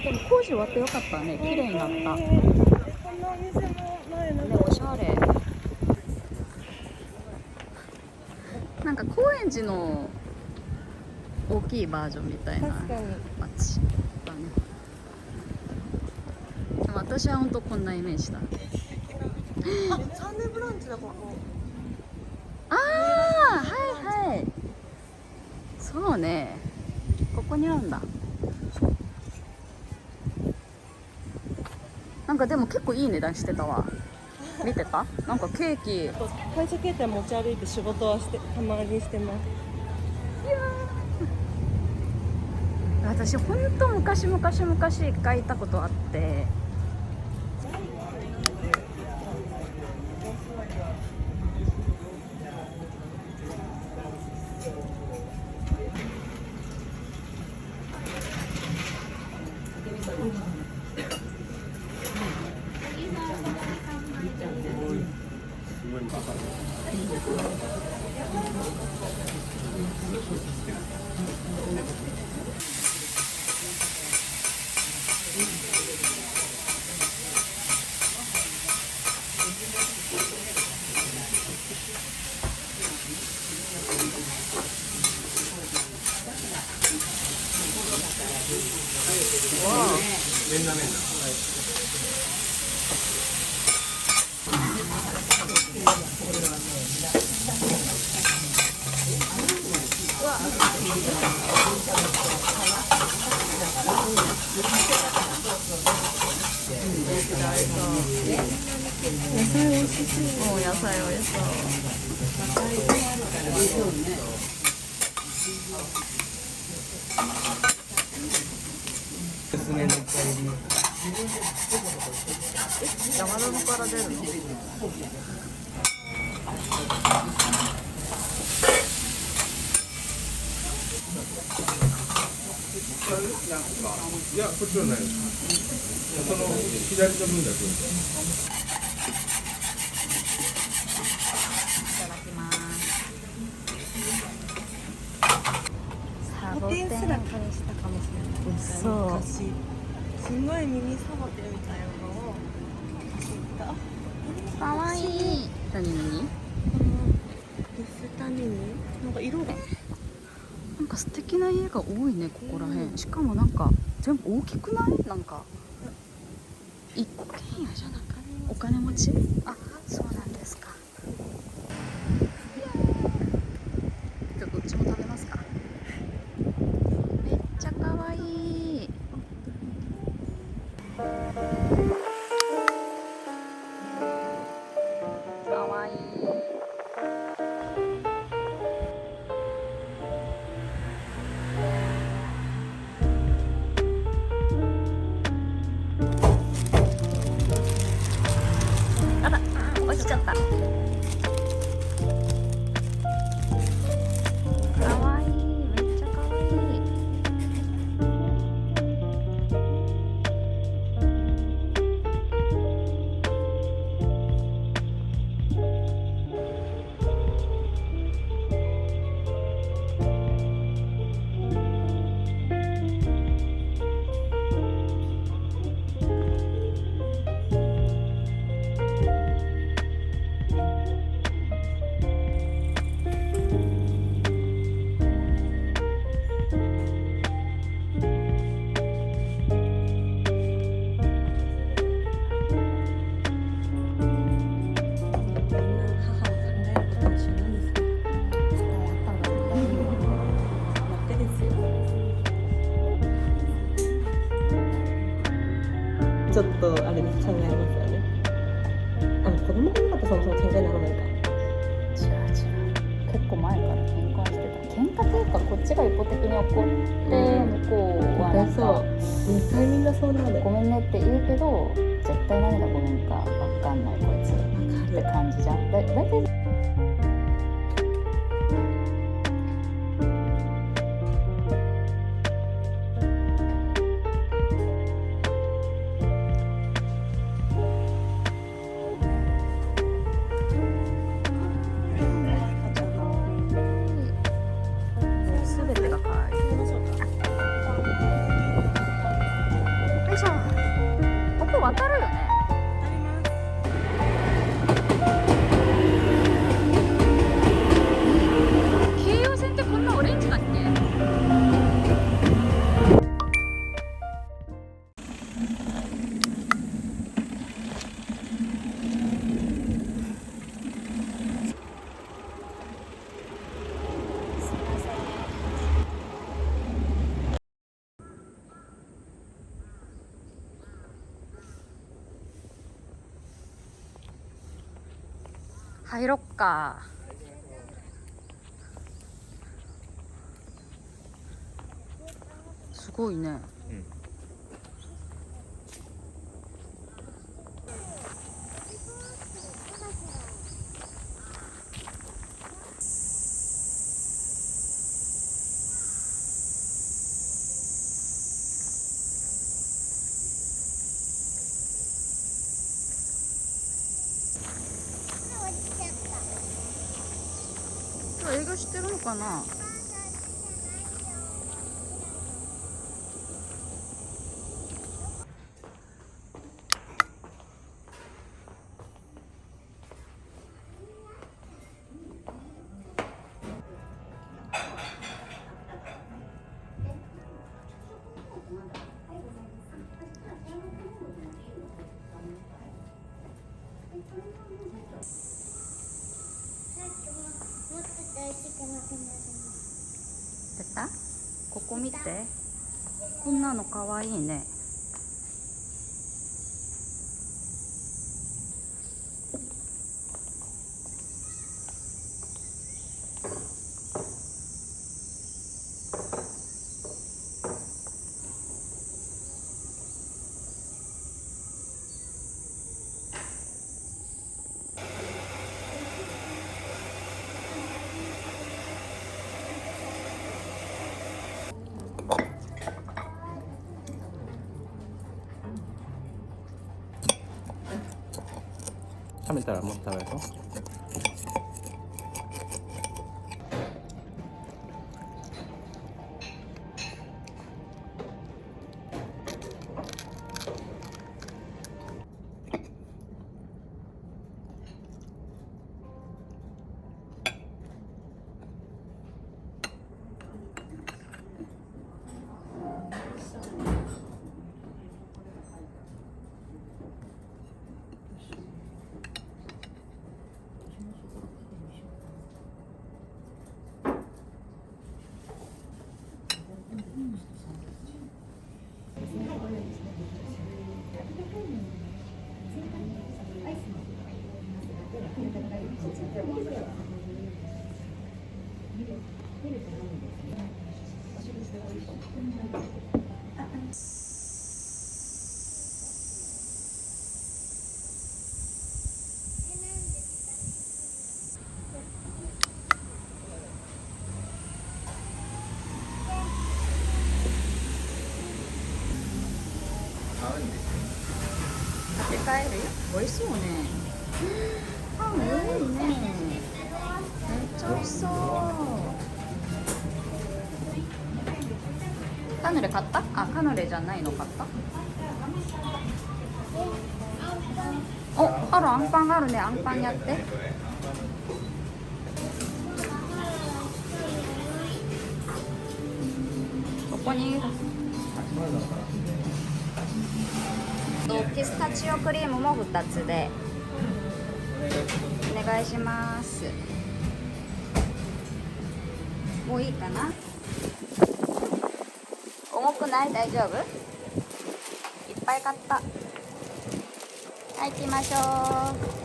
でも工事終わってよかったね。綺麗になった。ね、おしゃれ。なんか高円寺の大きいバージョンみたいな街だね。でも私は本当こんなイメージだ。あ、サンデーブランチだここ。ああ、はいはい。そうね。ここにあるんだ。なんかでも結構いい値段してたわ。見てた？なんかケーキ。会社携帯持ち歩いて仕事はたまにしてます。いやー、私ほんと昔一回行ったことあって。野菜美味しそう。もう野菜美味しそう。山田のから出るの？いや、こっちはないです。その左の分だけ。いただきます。サボテンサボテンすら彼したかもしれない。そう昔すごいミニサボテンみたいなのを知った。かわいい。何？このリスタミニなんか色がなんか素敵な家が多いね、ここらへん。しかもなんか全部大きくない？なんか一戸建家じゃなくてお金持ち？あ、そうなんですか。じゃあどっちも食べますか？めっちゃかわいい。かわいい。あら、落ちちゃった。かわいい、めっちゃかわいい。ちょっとあれです考えますよね。子供がいなかったらそもそも喧嘩にならないか。違う。結構前から喧嘩してた。喧嘩というかこっちが一方的に怒って向こうはなんか絶対みんなそうなる。ごめんねって言うけど絶対何がごめんか分かんないこいつ。わかる。って感じじゃん。だいたい全てが可愛い。よいしょ。ここ渡るよね。京葉線ってこんなオレンジだっけ？入ろっか。すごいね。今日営業してるのかな。出た？ここ見て。こんなのかわいいね。冷めたらもっと食べると。買えるよ。美味しそうね。あ、多いね。めっちゃ美味しそう。カヌレ買った？あ、カヌレじゃないの買った？お、ある、あんパンがあるね。あんパンやって。ここにピスタチオクリームも2つでお願いします。もういいかな。重くない？大丈夫？いっぱい買った。はい、行きましょう。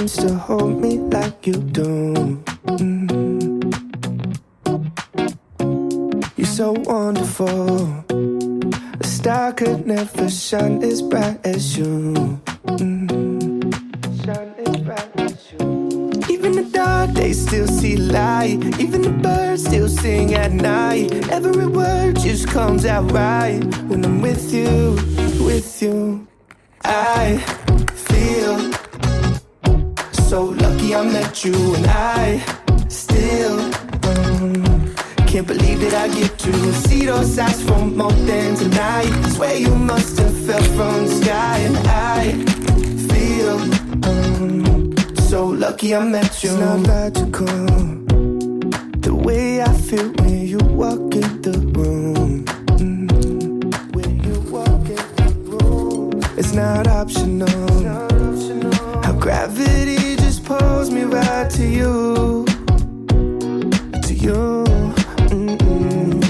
arms to hold me like you do. You're so wonderful. A star could never shine as bright as you. Shine as bright as you. Even the dark days still see light. Even the birds still sing at night. Every word just comes out right when I'm with you, with you. I feel so lucky I met you, and I still can't believe that I get to see those eyes for more than tonight. Swear you must have fell from the sky, and I feel so lucky I met you. It's not logical the way I feel when you walk in the room. When you walk in the room, it's not optional. How gravity just pulls me right to you, to you.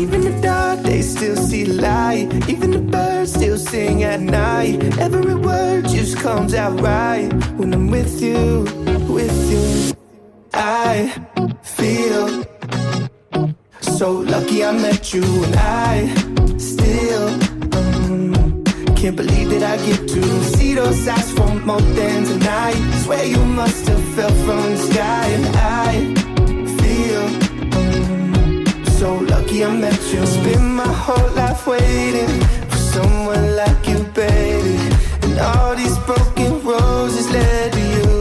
Even the dark days still see light. Even the birds still sing at night. Every word just comes out right when I'm with you, with you. I feel so lucky I met you, and I still can't believe that I get to see those eyes for more than tonight. Swear you must have fell from the sky, and I feel so lucky I met you. Spent my whole life waiting for someone like you, baby. And all these broken roses led to you.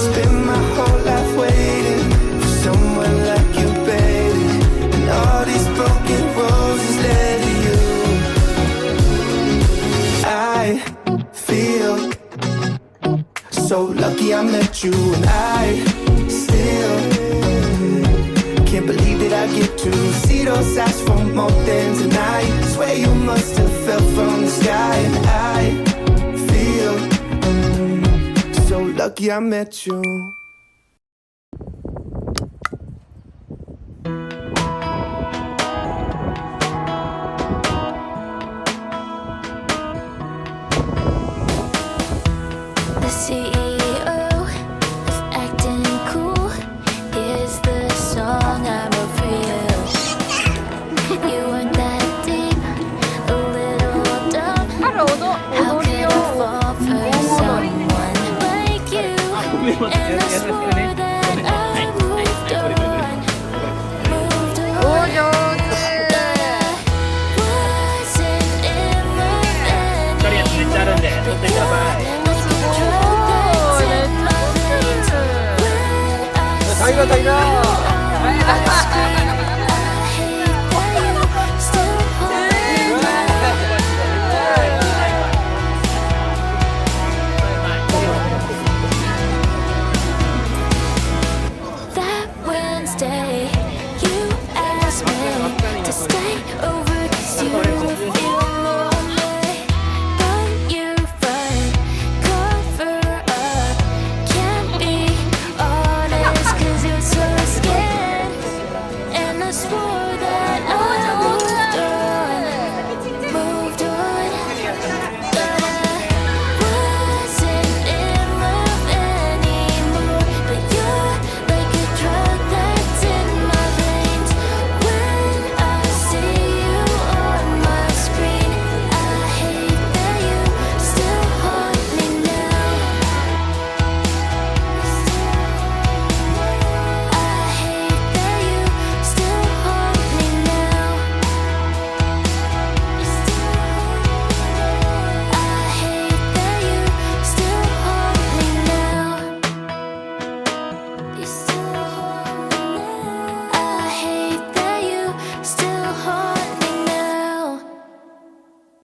Spent my whole life waiting for someone like you, baby. And all these broken roses led to you. I feel so lucky I met you, and I still can't believe that I get to see those eyes for more than tonight. Swear you must have fell from the sky, and I feel so lucky I met you. The CEO is acting cool. Here's the song I wrote for you. You weren't that deep, a little dumb. How could I fall for someone like you? And I swore that